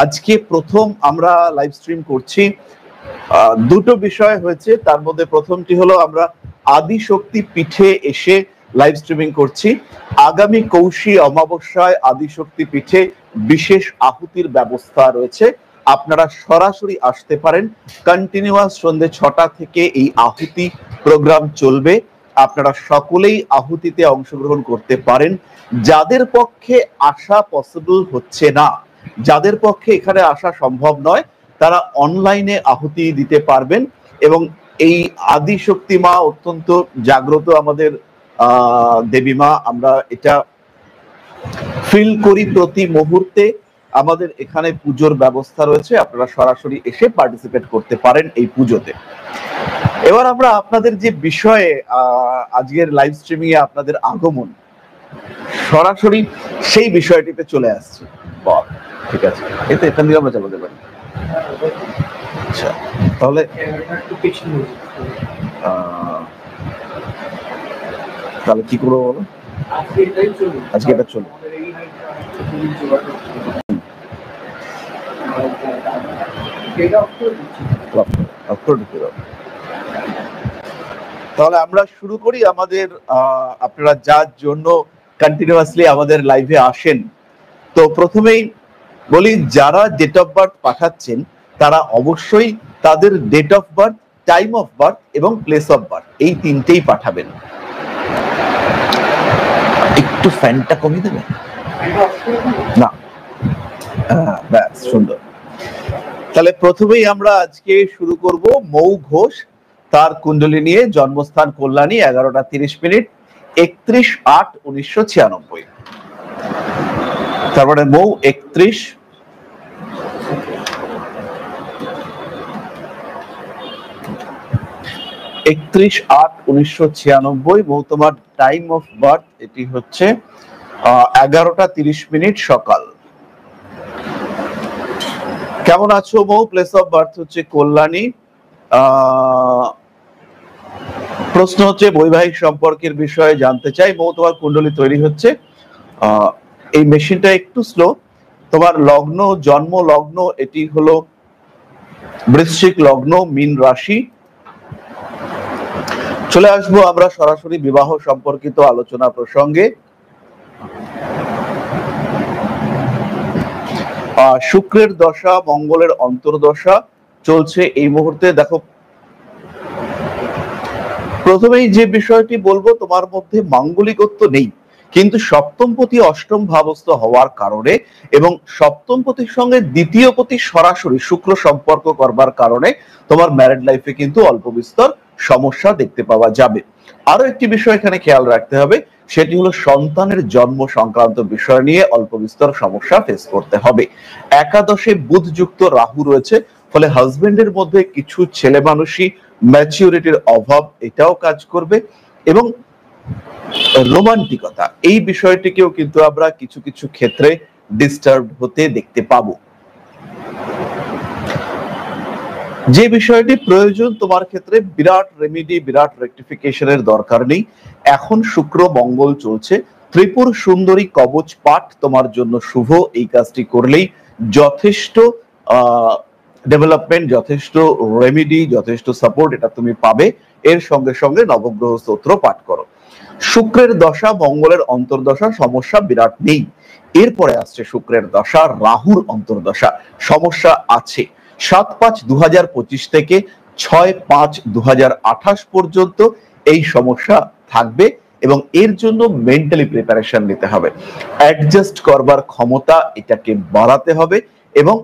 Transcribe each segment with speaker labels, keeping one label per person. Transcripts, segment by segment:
Speaker 1: আজকে প্রথম আমরা লাইভ স্ট্রিম করছি। দুটো বিষয় হয়েছে, তার মধ্যে প্রথমটি হলো আমরা আদিশক্তি পীঠে এসে লাইভ স্ট্রিমিং করছি। আগামী কৌশী অমাবস্যায় আদিশক্তি পীঠে বিশেষ আহুতির ব্যবস্থা রয়েছে, আপনারা সরাসরি আসতে পারেন। কন্টিনিউয়াস সন্ধ্যে 6টা থেকে এই আহুতি প্রোগ্রাম চলবে, আপনারা সকলেই আহুতিতে অংশগ্রহণ করতে পারেন। যাদের পক্ষে আসা পসিবল হচ্ছে না, যাদের পক্ষে এখানে আসা সম্ভব নয়, তারা অনলাইনে আহুতি দিতে পারবেন। এবং এই আদিশক্তি মা অত্যন্ত জাগ্রত আমাদের দেবী মা, আমরা এটা ফিল করি প্রতি মুহূর্তে। আমাদের এখানে পুজোর ব্যবস্থা রয়েছে, আপনারা সরাসরি এসে পার্টিসিপেট করতে পারেন এই পুজোতে। এবার আমরা আপনাদের যে বিষয়ে আজকের লাইভ স্ট্রিমিং এ আপনাদের আগমন, সরাসরি সেই বিষয়টিতে চলে আসছে। ঠিক আছে, এতে এখান দিয়ে আমরা চালাতে পারি। আচ্ছা, তাহলে তাহলে কি করবো বলো? আজকে এটা চলবে। তাহলে আমরা শুরু করি আমাদের আপনারা যার জন্য কন্টিনিউয়াসলি আমাদের লাইভে আসেন। তো প্রথমেই বলি, যারা ডেট অফ বার্থ পাঠাচ্ছেন তারা অবশ্যই তাদের date of birth, time of birth এবং প্লেস অফ বার্থ এই তিনটেই পাঠাবেন। একটু ফ্যানটা কমিয়ে দেবে না? ব্যাস, সুন্দর। তাহলে প্রথমেই আমরা আজকে শুরু করব মৌ ঘোষ, তার কুণ্ডলী নিয়ে। জন্মস্থান কল্যাণী, 11টা 30 মিনিট, 31/8/1996। তারপরে মৌ 31/8/1996। মৌ তোমার টাইম অফ বার্থ এটি হচ্ছে 11টা 30 মিনিট সকাল। কেমন আছো মৌ? প্লেস অফ বার্থ হচ্ছে কল্যাণী। প্রশ্ন হচ্ছে বৈবাহিক সম্পর্কের বিষয়ে জানতে চাই। মৌ তোমার কুণ্ডলী তৈরি হচ্ছে। এই মেশিনটা একটু স্লো। তোমার লগ্ন, জন্ম লগ্ন এটি হলো বৃশ্চিক লগ্ন, মীন রাশি। চলে আসবো আমরা সরাসরি বিবাহ সম্পর্কিত আলোচনা প্রসঙ্গে। শুক্রের দশা, মঙ্গলের অন্তর্দশা চলছে এই মুহূর্তে। দেখো, প্রথমেই যে বিষয়টি বলবো, তোমার মধ্যে মাঙ্গলিকত্ব নেই, কিন্তু সপ্তমপতি অষ্টম ভাবস্থ হওয়ার কারণে এবং সপ্তমপতির সঙ্গে দ্বিতীয় পতি সরাসরি শুক্র সম্পর্ক করবার কারণে তোমার ম্যারিড লাইফে কিন্তু অল্প বিস্তর সমস্যা দেখতে পাওয়া যাবে। আরো একটি বিষয় এখানে খেয়াল রাখতে হবে, সেটি হলো সন্তানের জন্ম সংক্রান্ত বিষয় নিয়ে অল্প বিস্তর সমস্যা ফেস করতে হবে। একাদশে বুধ যুক্ত রাহু রয়েছে, ফলে হাজবেন্ডের মধ্যে কিছু ছেলে মানুষই ম্যাচিউরিটির অভাব এটাও কাজ করবে। এবং রোমান্টিকতা এই বিষয়টিকেও কিন্তু আমরা কিছু কিছু ক্ষেত্রে ডিস্টার্ব হতে দেখতে পাবো। যে বিষয়টি প্রয়োজন তোমার ক্ষেত্রে, বিরাট রেমিডি, বিরাট রেকটিফিকেশনের দরকার নেই। এখন শুক্র মঙ্গল চলছে, ত্রিপুর সুন্দরী কবচ পাঠ তোমার জন্য শুভ। এই কাজটি করলেই যথেষ্ট ডেভেলপমেন্ট, যথেষ্ট রেমিডি, যথেষ্ট সাপোর্ট এটা তুমি পাবে। এর সঙ্গে সঙ্গে নবগ্রহ স্তোত্র পাঠ করো। শুক্রের দশা, মঙ্গলের অন্তর্দশা, সমস্যা বিরাট নেই। এরপরে আসছে শুক্রের দশা, রাহুর অন্তর্দশা, সমস্যা আছে। 7/5/2025 থেকে 6/5/2028 পর্যন্ত এই সমস্যা থাকবে এবং এর জন্য মেন্টালি প্রিপারেশন নিতে হবে। অ্যাডজাস্ট করবার ক্ষমতা এটাকে বাড়াতে হবে এবং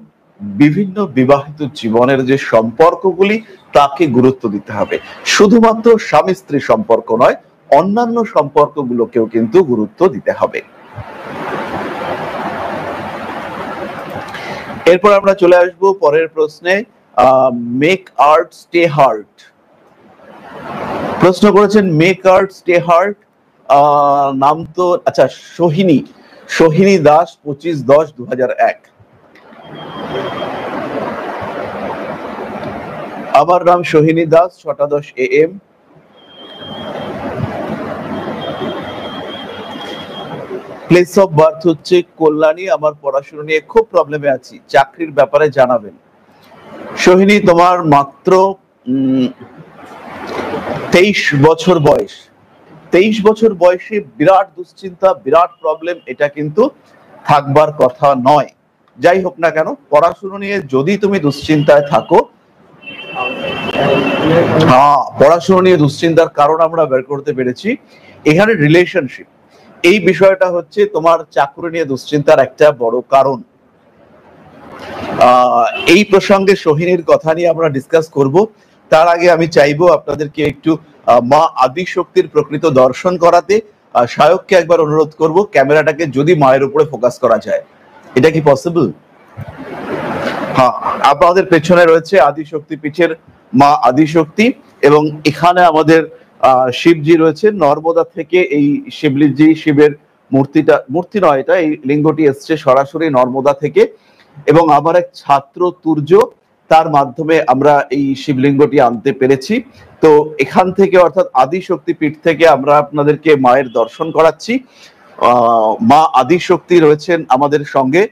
Speaker 1: বিভিন্ন বিবাহিত জীবনের যে সম্পর্কগুলি তাকে গুরুত্ব দিতে হবে। শুধুমাত্র স্বামী স্ত্রী সম্পর্ক নয়, অন্যান্য সম্পর্কগুলোকেও কিন্তু গুরুত্ব দিতে হবে। এরপর আমরা চলে আসব পরের প্রশ্নে। মেক আর্ট স্টে হার্ট প্রশ্ন করেছেন, মেক আর্ট স্টে হার্ট। নাম তো আচ্ছা, সোহিনী দাস, 25/10/2001। আমার নাম Sohini Das, 6:10 AM। Place of birth হচ্ছে কল্যাণী, আমার পড়াশোনা নিয়ে খুব প্রবলেমে আছি, চাকরির ব্যাপারে জানাবেন। সোহিনী, তোমার মাত্র 23 বছর বয়স। 23 বছর বয়সে বিরাট দুশ্চিন্তা, বিরাট প্রবলেম, এটা কিন্তু থাকবার কথা নয়। যাই হোক না কেন, পড়াশোনা নিয়ে যদি তুমি দুশ্চিন্তায় থাকো, পড়াশোনা নিয়ে দুশ্চিন্তার কারণ আমরা বের করতে পেরেছি। এখানে রিলেশনশিপ, এই বিষয়টা হচ্ছে তোমার চাকরি নিয়ে দুশ্চিন্তার একটা বড় কারণ। এই প্রসঙ্গে সোহিনীর কথা নিয়ে আমরা ডিসকাস করব। তার আগে আমি চাইবো আপনাদেরকে একটু মা আদিশক্তির প্রকৃত দর্শন করাতে। সায়ককে একবার অনুরোধ করব ক্যামেরাটাকে যদি মায়ের উপরে ফোকাস করা যায়। এটা কি পসিবল? হ্যাঁ, আপনাদের পেছনে রয়েছে আদিশক্তি পীঠের মা আদিশক্তি, এবং এখানে আমাদের শিবজি রয়েছে। নর্মদা থেকে এই শিবলিজি, শিবের মূর্তি নয়, এটা এই লিঙ্গটি এসছে সরাসরি নর্মদা থেকে, এবং আমার এক ছাত্র তুর্য, তার মাধ্যমে আমরা এই শিবলিঙ্গটি আনতে পেরেছি। তো এখান থেকে অর্থাৎ আদিশক্তি পীঠ থেকে আমরা আপনাদেরকে মায়ের দর্শন করাচ্ছি। মা আদিশক্তি রয়েছেন আমাদের সঙ্গে।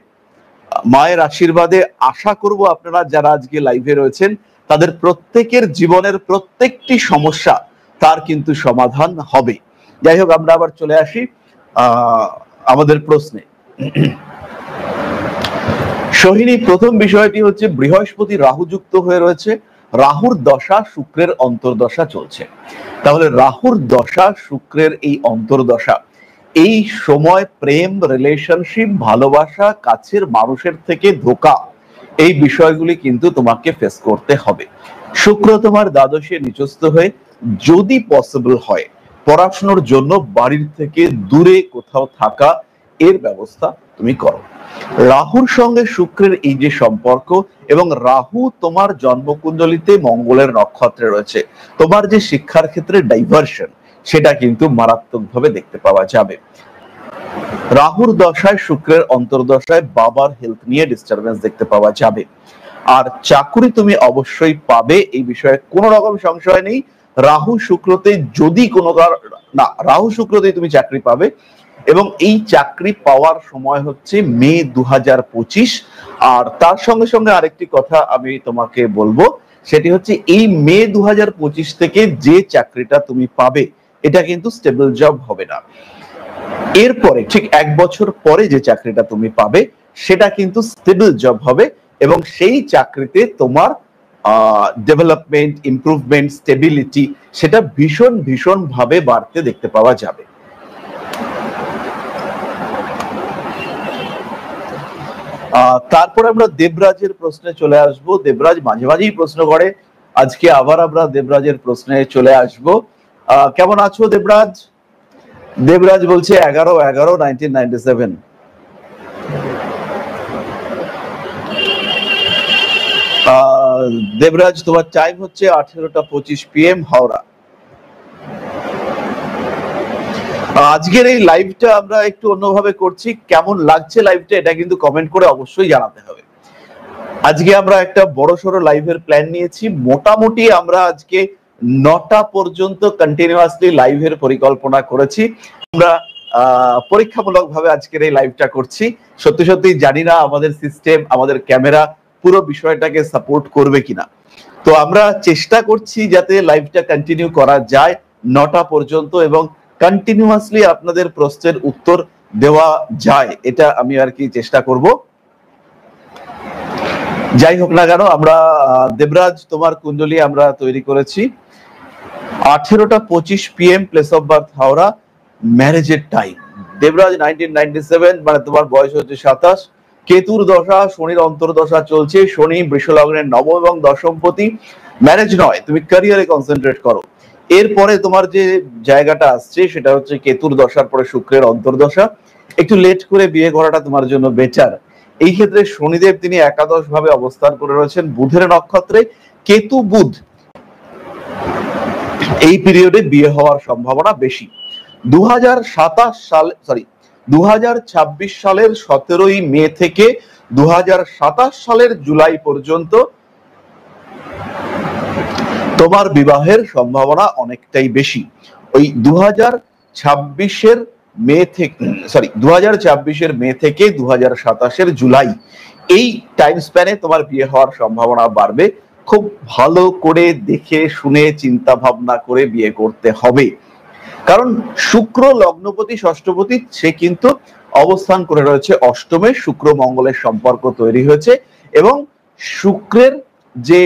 Speaker 1: মায়ের আশীর্বাদে আশা করব আপনারা যারা আজকে লাইভে রয়েছেন তাদের প্রত্যেকের জীবনের প্রত্যেকটি সমস্যা তার কিন্তু সমাধান হবে। যাই হোক, আমরা আবার চলে আসি আমাদের প্রশ্নে। সোহিনী, প্রথম বিষয়টি হচ্ছে বৃহস্পতি রাহু যুক্ত হয়ে রয়েছে, রাহুর দশা শুক্রের অন্তর্দশা চলছে। তাহলে রাহুর দশা, শুক্রের এই অন্তর্দশা, এই সময় প্রেম, রিলেশনশিপ, ভালোবাসা, কাছের মানুষের থেকে ধোঁকা, এই বিষয়গুলি কিন্তু তোমাকে ফেস করতে হবে। শুক্র তোমার দ্বাদশে নিচস্থ হয়ে যদি পসিবল হয় পড়াশোনার জন্য বাড়ির থেকে দূরে কোথাও থাকা, এর ব্যবস্থা তুমি করো। রাহুর সঙ্গে শুক্রের এই যে সম্পর্ক, এবং রাহু তোমার জন্মকুণ্ডলিতে মঙ্গলের নক্ষত্রে রয়েছে, তোমার যে শিক্ষার ক্ষেত্রে ডাইভার্সন, সেটা কিন্তু মারাত্মকভাবে দেখতে পাওয়া যাবে। রাহুর দশায়, শুক্রের অন্তর্দশায় বাবার হেলথ নিয়ে ডিস্টারবেন্স দেখতে পাওয়া যাবে। আর চাকরি তুমি অবশ্যই পাবে, এই বিষয়ে কোনো রকম সংশয় নেই। রাহু শুক্রতে যদি কোনো রাহু শুক্রতে তুমি চাকরি পাবে, এবং এই চাকরি পাওয়ার সময় হচ্ছে মে 2025। আর তার সঙ্গে সঙ্গে আরেকটি কথা আমি তোমাকে বলবো, সেটি হচ্ছে এই মে 2025 থেকে যে চাকরিটা তুমি পাবে এটা কিন্তু স্টেবল জব হবে না। এরপরে ঠিক 1 বছর পরে যে চাকরিটা তুমি পাবে সেটা কিন্তু স্টেবল জব হবে, এবং সেই চাকরিতে তোমার ডেভেলপমেন্ট, ইমপ্রুভমেন্ট, স্টেবিলিটি, সেটা ভীষণ ভীষণ ভাবে বাড়তে দেখতে পাওয়া যাবে। তারপর আমরা দেবরাজের প্রশ্নে চলে আসব। দেবরাজ মাঝে মাঝেই প্রশ্ন করে, আজকে আবার আমরা দেবরাজের প্রশ্নে চলে আসব। কেমন আছো দেবরাজ? দেবরাজ বলছে 11/11/1997। দেবরাজ, তোমার টাইম হচ্ছে 18:25 PM হাওড়া। আজকের এই লাইভটা আমরা একটু অন্যভাবে করছি, কেমন লাগছে লাইভটা এটা কিন্তু কমেন্ট করে অবশ্যই জানাতে হবে। আজকে আমরা একটা বড়সড় লাইভের প্ল্যান নিয়েছি। মোটামুটি আমরা আজকে 9টা পর্যন্ত কন্টিনিউয়াসলি লাইভের পরিকল্পনা করেছি। আমরা পরীক্ষামূলক ভাবে আজকের এই লাইভটা করছি। সত্যি সত্যি জানি না আমাদের সিস্টেম, আমাদের ক্যামেরা পুরো বিষয়টাকে সাপোর্ট করবে কিনা। তো আমরা চেষ্টা করছি যাতে লাইভটা কন্টিনিউ করা যায় 9টা পর্যন্ত, এবং কন্টিনিউয়াসলি আপনাদের প্রশ্নের উত্তর দেওয়া যায়, এটা আমি আর কি চেষ্টা করব। যাই হোক না কেন, আমরা দেবরাজ তোমার কুণ্ডলী আমরা তৈরি করেছি 18:25 PM, place of birth Howrah, ম্যারেজের টাইম। দেবরাজ 1997, মানে তোমার বয়স হচ্ছে 27। কেতুর দশা, শনির অন্তর্দশা চলছে, শনি বৃষ লগ্নের নবম এবং দশমপতি। ম্যারেজ নয়, তুমি ক্যারিয়ারে কনসেন্ট্রেট করো। এরপরে তোমার যে জায়গাটা আসছে সেটা হচ্ছে কেতুর দশার পরে শুক্রের অন্তর্দশা। একটু লেট করে বিয়ে করাটা তোমার জন্য বেটার। এই ক্ষেত্রে শনিদেব তিনি একাদশ ভাবে অবস্থান করে রয়েছেন বুধের নক্ষত্রে। কেতু বুধ এই পিরিয়ডে বিয়ে হওয়ার সম্ভাবনা বেশি। 2026 সালের 17ই মে থেকে 2027 সালের জুলাই পর্যন্ত তোমার বিবাহের সম্ভাবনা অনেকটাই বেশি। ওই 2026-এর মে থেকে 2024-এর মে থেকে 2027-এর জুলাই, এই টাইম স্প্যানে তোমার বিয়ে হওয়ার সম্ভাবনা বাড়বে। খুব ভালো করে দেখে শুনে চিন্তা ভাবনা করে বিয়ে করতে হবে, কারণ শুক্র লগ্নপতি ষষ্ঠপতি সে কিন্তু অবস্থান করে রয়েছে অষ্টমে, শুক্র মঙ্গলের সম্পর্ক তৈরি হয়েছে এবং শুক্রের যে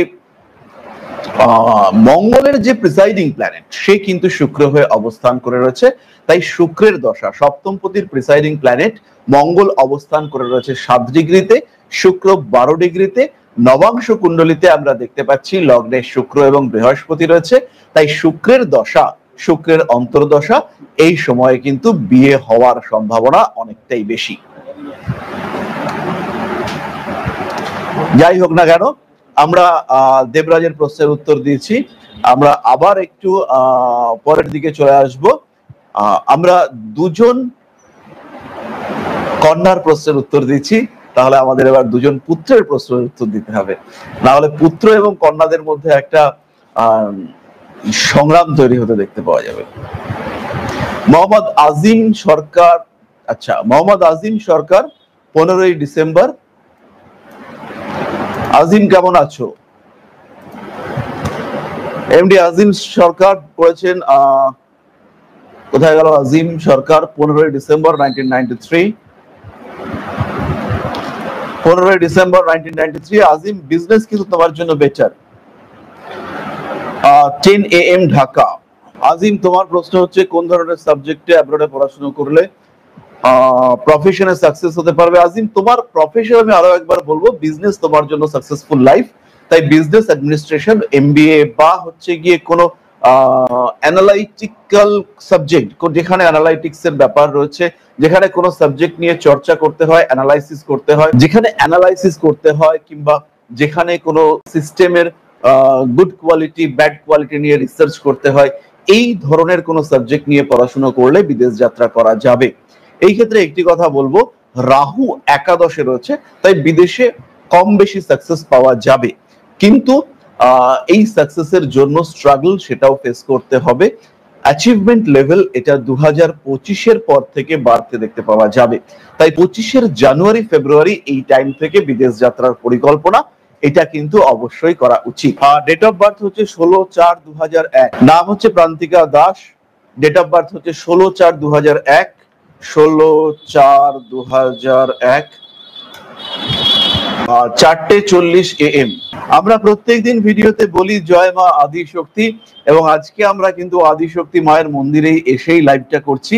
Speaker 1: মঙ্গলের যে প্রিসাইডিং প্ল্যানেট সে কিন্তু শুক্র হয়ে অবস্থান করে রয়েছে। তাই শুক্রের দশা, সপ্তমপতির প্রিসাইডিং প্ল্যানেট মঙ্গল অবস্থান করে রয়েছে 7 ডিগ্রিতে, শুক্র 12 ডিগ্রিতে। নবাংশ কুণ্ডলিতে আমরা দেখতে পাচ্ছি লগ্নে শুক্র এবং বৃহস্পতি রয়েছে। তাই শুক্রের দশা, শুক্রের অন্তর্দশা, এই সময়ে কিন্তু বিয়ে হওয়ার সম্ভাবনা অনেকটাই বেশি। যাই হোক না কেন, আমরা দেবরাজের প্রশ্নের উত্তর দিয়েছি। আমরা আবার একটু পরের দিকে চলে আসব। আমরা দুজন কন্যার প্রশ্নের উত্তর দিচ্ছি, তাহলে আমাদের এবার দুজন পুত্রের প্রশ্নের উত্তর দিতে হবে, না হলে পুত্র এবং কন্যাদের মধ্যে একটা সংগ্রাম তৈরি হতে দেখতে পাওয়া যাবে। মোহাম্মদ আজিম সরকার, আচ্ছা মোহাম্মদ আজিম সরকার 15ই ডিসেম্বর। আজিম কেমন আছো? এমডি আজিম সরকার পড়েছেন, কোথায় গেল আজিম সরকার? 15ই ডিসেম্বর 1993। 15ই ডিসেম্বর 1993। আজিম, বিজনেস কিন্তু তোমার জন্য বেটার। 10 AM ঢাকা। আজিম, তোমার প্রশ্ন হচ্ছে কোন ধরনের সাবজেক্টে অ্যাব্রডে পড়াশোনা করলে প্রফেশনে সাকসেস হতে পারবে? আজিম, তোমার প্রফেশন আমি আরো একবার বলবো, বিজনেস তোমার জন্য সাকসেসফুল লাইফ। তাই বিজনেস অ্যাডমিনিস্ট্রেশন, এমবিএ বা হচ্ছে গিয়ে কোনো অ্যানালাইটিক্যাল সাবজেক্ট, যেখানে অ্যানালাইটিক্স এর ব্যাপার রয়েছে, যেখানে কোনো সাবজেক্ট নিয়ে চর্চা করতে হয়, অ্যানালাইসিস করতে হয়, যেখানে অ্যানালাইসিস করতে হয়, কিংবা যেখানে কোনো সিস্টেমের গুড কোয়ালিটি ব্যাড কোয়ালিটি নিয়ে রিসার্চ করতে হয়, এই ধরনের কোনো সাবজেক্ট নিয়ে পড়াশোনা করলে বিদেশ যাত্রা করা যাবে। এই ক্ষেত্রে একটি কথা বলবো, রাহু একাদশে রয়েছে, তাই বিদেশে কম বেশি সাকসেস পাওয়া যাবে, কিন্তু এই সাকসেসের জন্য স্ট্রাগল সেটাও ফেস করতে হবে। অ্যাচিভমেন্ট লেভেল এটা 2025-এর পর থেকে বাড়তে দেখতে পাওয়া যাবে। তাই 25-এর জানুয়ারি ফেব্রুয়ারি এই টাইম থেকে বিদেশ যাত্রার পরিকল্পনা এটা কিন্তু অবশ্যই করা উচিত। ডেট অফ বার্থ হচ্ছে 16/4/2001। নাম হচ্ছে Prantika Das. Date of birth হচ্ছে 16/4/2001। 16/4/2001 4:40 AM। আমরা প্রত্যেকদিন ভিডিওতে বলি জয় মা আদি শক্তি, এবং আজকে আমরা কিন্তু আদি শক্তি মায়ের মন্দিরে এসেই লাইভটা করছি।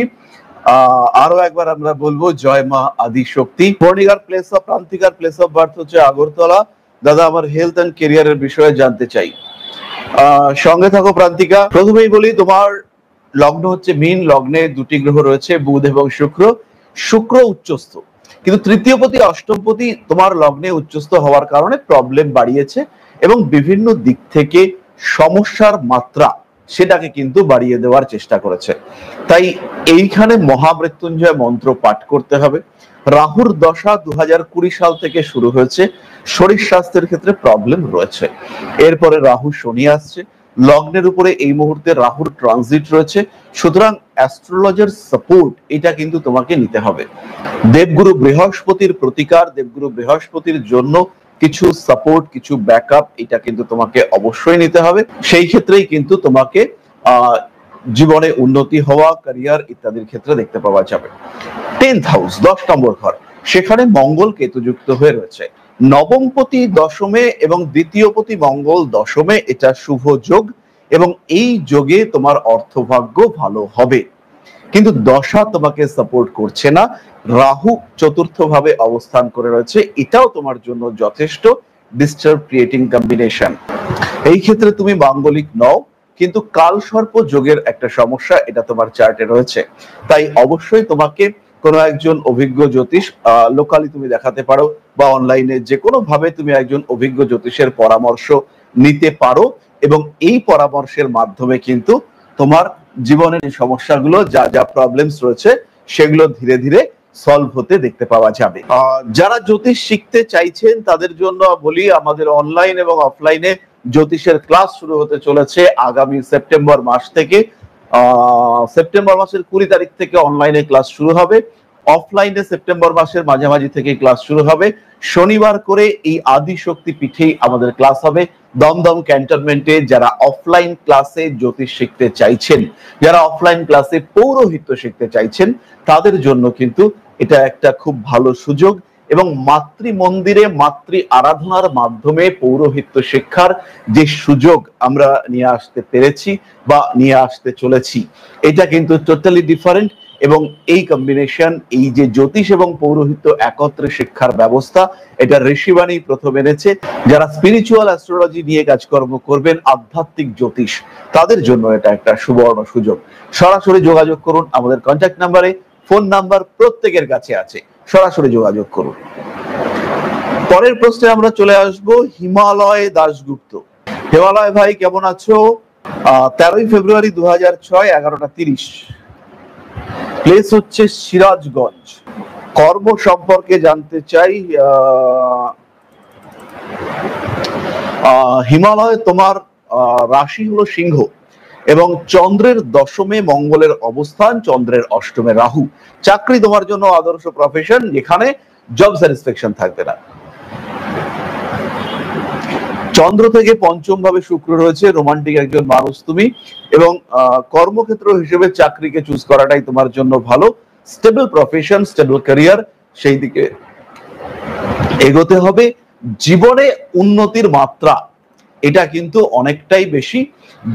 Speaker 1: আরো একবার আমরা বলবো জয় মা আদি শক্তি। বর্ণিকার প্লেস অফ, প্রান্তিকার প্লেস অফ বার্থ হচ্ছে আগরতলা। দাদা, আমার হেলথ এন্ড কেরিয়ারের বিষয়ে জানতে চাই। সঙ্গে থাকো প্রান্তিকা। প্রথমেই বলি, তোমার লগ্ন হচ্ছে মীন, লগ্নে দুটি গ্রহ রয়েছে, বুধ এবং শুক্র। শুক্র উচ্চস্থ, কিন্তু তৃতীয়পতি অষ্টমপতি তোমার লগ্নে উচ্চস্থ হওয়ার কারণে প্রবলেম বাড়িয়েছে এবং বিভিন্ন দিক থেকে সমস্যার মাত্রা সেটাকে কিন্তু বাড়িয়ে দেওয়ার চেষ্টা করেছে। তাই এইখানে মহামৃত্যুঞ্জয় মন্ত্র পাঠ করতে হবে। রাহুর দশা 2020 সাল থেকে শুরু হয়েছে, শরীর স্বাস্থ্যের ক্ষেত্রে প্রবলেম রয়েছে। এরপরে রাহু শনি আসছে, লগ্নের উপরে এই মুহূর্তে রাহুর ট্রানজিট রয়েছে, সুতরাং অ্যাস্ট্রোলজার সাপোর্ট এটা কিন্তু তোমাকে নিতে হবে। দেবগুরু বৃহস্পতির প্রতিকার, দেবগুরু বৃহস্পতির জন্য কিছু সাপোর্ট, কিছু ব্যাকআপ এটা কিন্তু তোমাকে অবশ্যই নিতে হবে। সেই ক্ষেত্রেই কিন্তু তোমাকে জীবনে উন্নতি হওয়া, ক্যারিয়ার ইত্যাদির ক্ষেত্রে দেখতে পাওয়া যাবে। 10th হাউস 10 নম্বর ঘর, সেখানে মঙ্গল কেতু যুক্ত হয়ে রয়েছে। নবমপতি দশমে এবং দ্বিতীয়পতি মঙ্গল দশমে, এটা শুভ যোগ এবং এই যোগে তোমার অর্থভাগ্য ভালো হবে। কিন্তু দশা তোমাকে সাপোর্ট করছে না, রাহু চতুর্থ ভাবে অবস্থান করে রয়েছে, এটাও তোমার জন্য যথেষ্ট ডিস্টার্ব ক্রিয়েটিং কম্বিনেশন। এই ক্ষেত্রে তুমি মাঙ্গলিক নও, কিন্তু কাল সর্প যোগের একটা সমস্যা এটা তোমার চার্টে রয়েছে। তাই অবশ্যই তোমাকে কোনো একজন অভিজ্ঞ জ্যোতিষ, লোকালি তুমি দেখাতে পারো বা অনলাইনে যে কোনো ভাবে তুমি একজন অভিজ্ঞ জ্যোতিষের পরামর্শ নিতে পারো, এবং এই পরামর্শের মাধ্যমে কিন্তু তোমার জীবনের সমস্যাগুলো, যা যা প্রবলেমস রয়েছে সেগুলো ধীরে ধীরে সলভ হতে দেখতে পাওয়া যাবে। যারা জ্যোতিষ শিখতে চাইছেন তাদের জন্য বলি, আমাদের অনলাইন এবং অফলাইনে জ্যোতিষের ক্লাস শুরু হতে চলেছে আগামী সেপ্টেম্বর মাস থেকে। সেপ্টেম্বর মাসের 20 তারিখ থেকে অনলাইনে ক্লাস শুরু হবে, অফলাইনে সেপ্টেম্বর মাসের মাঝামাঝি থেকে ক্লাস শুরু হবে। শনিবার করে এই আদিশক্তি পীঠেই আমাদের ক্লাস হবে দমদম ক্যান্টনমেন্টে। যারা অফলাইন ক্লাসে জ্যোতিষ শিখতে চাইছেন, যারা অফলাইন ক্লাসে পৌরোহিত্য শিখতে চাইছেন, তাদের জন্য কিন্তু এটা একটা খুব ভালো সুযোগ। এবং মাতৃ মন্দিরে মাতৃ আরাধনার মাধ্যমে পৌরোহিত্য শিক্ষার যে সুযোগ আমরা নিয়ে আসতে পেরেছি বা নিয়ে আসতে চলেছি, এটা কিন্তু টোটালি ডিফারেন্ট। এবং এই কম্বিনেশন, এই যে জ্যোতিষ এবং পৌরোহিত্য একত্রে শিক্ষার ব্যবস্থা, এটা ঋষিবাণী প্রথম এনেছে। যারা স্পিরিচুয়াল অ্যাস্ট্রোলজি নিয়ে কাজকর্ম করবেন, আধ্যাত্মিক জ্যোতিষ, তাদের জন্য এটা একটা সুবর্ণ সুযোগ। সরাসরি যোগাযোগ করুন আমাদের কন্ট্যাক্ট নাম্বারে, ফোন নাম্বার প্রত্যেকের কাছে আছে, সরাসরি যোগাযোগ করুন। পরের প্রশ্নে আমরা চলে আসব হিমালয় দাশগুপ্ত। হিমালয় ভাই কেমন আছো? 13ই ফেব্রুয়ারি 2006, 11টা 30। প্লেস হচ্ছে সিরাজগঞ্জ। কর্ম সম্পর্কে জানতে চাই। হিমালয়, তোমার রাশি হলো সিংহ এবং চন্দ্রের দশমে মঙ্গলের অবস্থান, চন্দ্রের অষ্টমে রাহু। চাকরি তোমার জন্য আদর্শ প্রফেশন, যেখানে জব স্যাটিসফ্যাকশন থাকবে না। চন্দ্র থেকে পঞ্চম ভাবে শুক্র রয়েছে, রোমান্টিক একজন মানুষ তুমি, এবং কর্মক্ষেত্র হিসেবে চাকরিকে চুজ করাটাই তোমার জন্য ভালো। স্টেবল প্রফেশন, স্টেবল ক্যারিয়ার, সেই দিকে এগোতে হবে। জীবনে উন্নতির মাত্রা এটা কিন্তু অনেকটাই বেশি,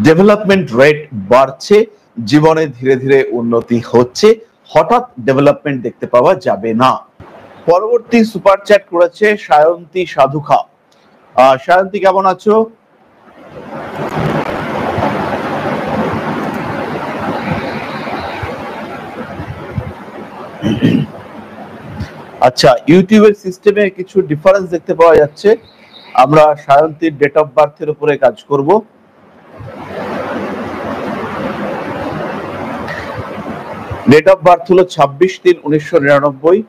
Speaker 1: ডেভেলপমেন্ট রেট বাড়ছে, জীবনে ধীরে ধীরে উন্নতি হচ্ছে, হঠাৎ ডেভেলপমেন্ট দেখতে পাওয়া যাবে না। পরবর্তী সুপার চ্যাট করেছে সায়ন্তী সাধুখা। সায়ন্তী কেমন আছো? আচ্ছা, ইউটিউবের সিস্টেমে কিছু ডিফারেন্স দেখতে পাওয়া যাচ্ছে। আমরা সায়ন্তীর ডেট অফ বার্থের উপরে কাজ করব। ডেট অফ বার্থ হলো 26/3/1999।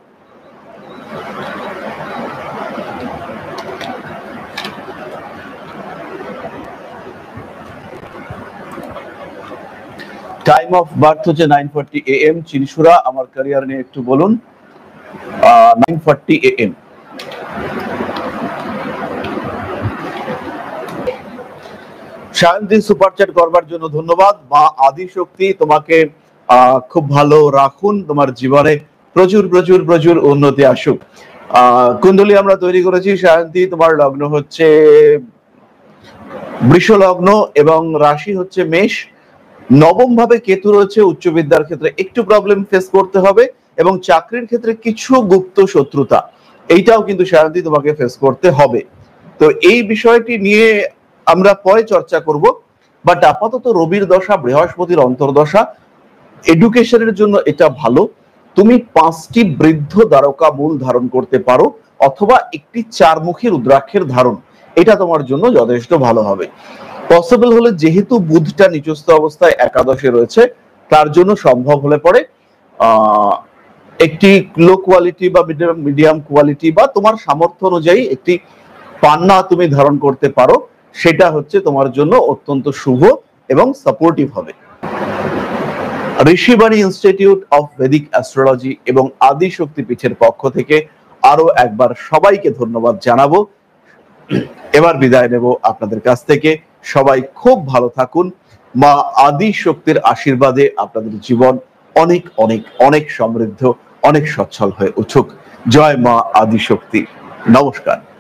Speaker 1: টাইম অফ বার্থ হচ্ছে 9:40 AM চিনসুরা। আমার ক্যারিয়ার নিয়ে একটু বলুন। 9:40 AM। শান্তি সুপার চ্যাট করবার জন্য ধন্যবাদ। মা আদিশক্তি তোমাকে খুব ভালো রাখুন, তোমার জীবনে প্রচুর প্রচুর প্রচুর উন্নতি আসুক। কুণ্ডলী আমরা তৈরি করেছি। শান্তি, তোমার লগ্ন হচ্ছে বৃষ লগ্ন এবং রাশি হচ্ছে মেষ। নবম ভাবে কেতু রয়েছে, উচ্চ বিদ্যার ক্ষেত্রে একটু প্রবলেম ফেস করতে হবে এবং চাকরির ক্ষেত্রে কিছু গুপ্ত শত্রুতা, এইটাও কিন্তু শান্তি তোমাকে ফেস করতে হবে। তো এই বিষয়টি নিয়ে আমরা পরে চর্চা করব। বাট আপাতত রবির দশা, বৃহস্পতির অন্তর্দশা, এডুকেশনের জন্য এটা ভালো। তুমি 5টি বৃদ্ধ দ্বারকা মূল ধারণ করতে পারো অথবা একটি 4মুখী রুদ্রাক্ষের ধারণ, এটা তোমার জন্য যথেষ্ট ভালো হবে। পসিবল হলে, যেহেতু বুধটা নিচস্থ অবস্থায় একাদশে রয়েছে, তার জন্য সম্ভব হলে পরে একটি লো কোয়ালিটি বা মিডিয়াম কোয়ালিটি বা তোমার সামর্থ্য অনুযায়ী একটি পান্না তুমি ধারণ করতে পারো, সেটা হচ্ছে তোমার জন্য অত্যন্ত শুভ এবং সাপোর্টিভ হবে। Rishibani institute of Vedic astrology এবং আদিশক্তি পীঠের পক্ষ থেকে আরো একবার সবাইকে ধন্যবাদ জানাবো। এবার বিদায় নেব আপনাদের কাছ থেকে। সবাই খুব ভালো থাকুন। মা আদিশক্তির আশীর্বাদে আপনাদের জীবন অনেক অনেক অনেক সমৃদ্ধ, অনেক সচ্ছল হয়ে উঠুক। জয় মা আদিশক্তি। নমস্কার।